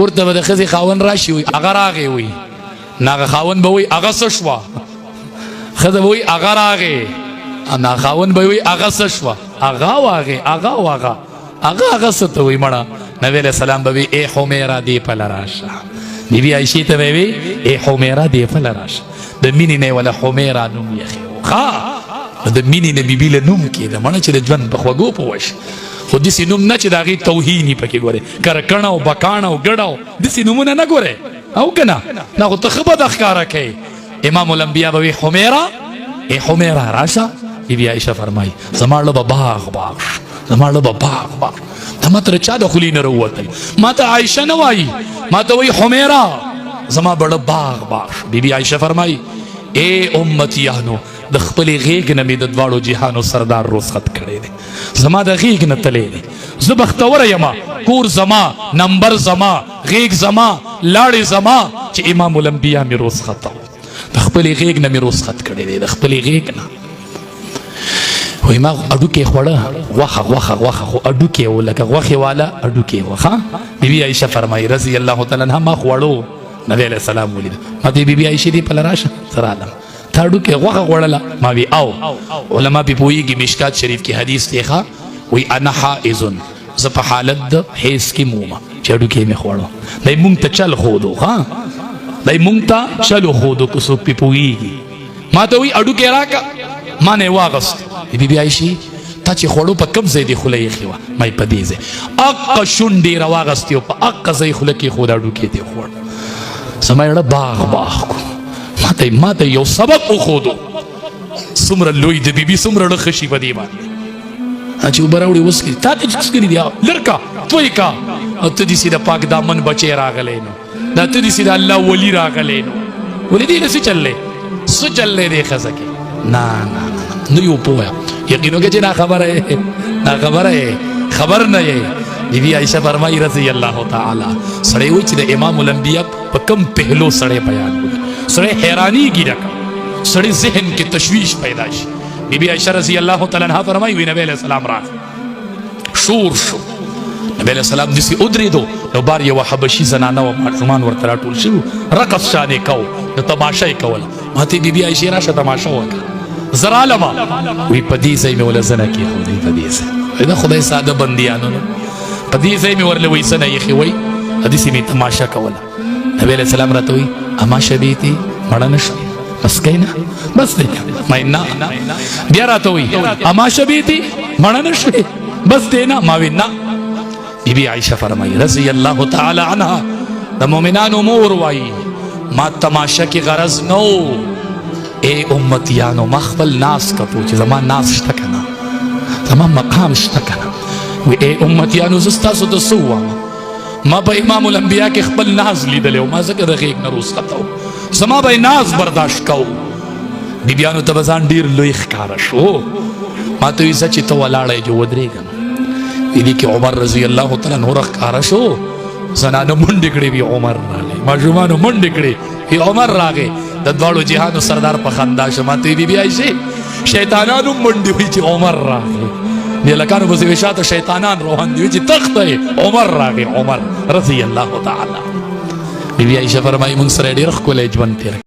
کور ته به د ښځې خاوند راشي وي هغه راغی وي نه هغه خاوند به وایي هغه څه شوه ښځه به وایي هغه راغی نه خاوند به وایي هغه څه شوه هغه واغې هغه څه ته وایي مړه نبی علیه السلام به وي ای حمیره دې پله راشه بیبي عایشې ته به وي ای حمیره دې پله راشه د مینې نه یې وله حمیره نوم یې ښه د مینې نه بیبي له نوم کېده مړه چې د ژوند په خوږو پوه شي خو داسې نوم نه چې د هغې توهین یې پکې ګورې کرکڼه او بکاڼه او ګډه او داسې نومونه نه ګورې او که نه نه خو ته ښه بده ښکاره کوې امام الانبیا به وي حمیره ای حمیره راشه بیبي عایشه فرمایي زما زړه به باغ زما زړه به باغ دا ما ته د چا د خولې نه راووتل ما ته عایشه نه وایي ما ته وایي حمیره زما به زړه باغ بیبي عایشه فرمایي ای امتیانو د خپلې غېږ نه مې د دواړو جهانو سردار رخصت کړی دی زما د غېږ نه تللی دی زه بختوره یمه کور زما نمبر زما غېږ زما لاړې زما چې امام الانبیا مې رخصت و د خپلې غېږ نه مې رخصت کړی دی د خپلې غېږ نه وایي ما اډوکې خوړه غوښه خو اډوکې و لکه غوښې والا اډوکې و ښه بیبي عایشه فرمایي رضی الله تعالی عنها ما خوړو نبی علیه السلام ولیده ما ته بیبي عایشې دې پله راشه زه رالم تا اډوکې غوښه خوړله ما وی او علما پې پوهېږي مشکات شریف کې حدیث دی ښه وایي انا حائزن زه په حالت د حیض کې مومه چې اډوکې مې خوړو دی مونږ ته چل ښودو ښه دی مونږ ته چل وښودو که څوک پې پوهېږي ما ته وایي اډوکې راکه ما نه یې واغست بیبي عایشې تا چې خوړو په کوم ځای دې خوله ایښې وه ما یې په دې ځای اقه شونډې یې راواغستې او په اقه ځای خوله کېښود اډوکې دې خوړ زما یې زړه باغ کړو ما ته یو سبق وښودو څومره لوی د بیبي څومره زړه ښه شي په دې باندې چې اوبه راوړې وڅښې تا ته چې څښلي دي لر کا توی کا او ته داسې د پاک دامن بچی راغلی نو دا ته داسې د الله ولی راغلی نو ولې دې نه څه چللی څه چللی دی ښځه کې نه یو پوه یقین وکړه چې ناخبره یې خبر نه یې بیبي عایشه فرمایي رضی الله تعالی سړی وایي چې د امام الانبیا په کم پهلو سړی بیان وکړي سړی حیرانېږي ډکه سړی ذهن کې تشویش پیدا شي بیبي عایشه رضی الله تعالی عنها فرمایي وی نبی علیه السلام راغی شور شو نبی علیه السلام داسې ودرېدو نو بار یوه حبشي زنانه وه ماشومان ورته راټول شوي رقص شانې کو د تماشه یې کوله ما ته بیبي عایشې راشه تماشه وکړه زه رالمه وایي په دې ځای مې ورله زنه کېښودی په دې ځای د خدای ساده بندیانو نو په دې ځای مې ورله وایي زنه ایښې وایي داسې مې تماشه کوله نبی علیه السلام راته وایي اما شبیتې مړه نه شوې بس کوي نه بس دی ما نه بیا راته وایي اما شبیتې مړه نه شوې بس دی نه ما وی نه بیبي عایشه فرمایي رضی الله تعالی عنها د مؤمنانو مور وایي ما تماشه کې غرض نه و ای امتیانو ما خپل ناز کتو چې زما ناز شته که نه زما مقام شته که نه وی ای امتیانو زه ستاسو ته څه ووایم ما په امام الانبیا کې خپل ناز لیدلی و ما ځکه د غېږ نه رخصته و زما به ناز برداشت کو بیبیانو ته به ځان ډېر لوی ښکاره شو ما ته وي ځه چې ته ولاړی جو ودرېږه نو دې کې عمر رضی الله تعالی عنه راښکاره شو زنانو منډې کړې وي عمر راغی ماشومانو منډې کړې وي عمر راغی د دواړو جهانو سردار په خندا شو ما ته وي بیبي عایشې شیطانانو منډې وي چې عمر راغی دې هلکانو پسې وي شاته شیطانان روان دي وي چې تخته یې عمر راغی عمر رضی الله تعالی بیبي عایشه فرمایي موږ سره ډېر ښکلی ژوند تېر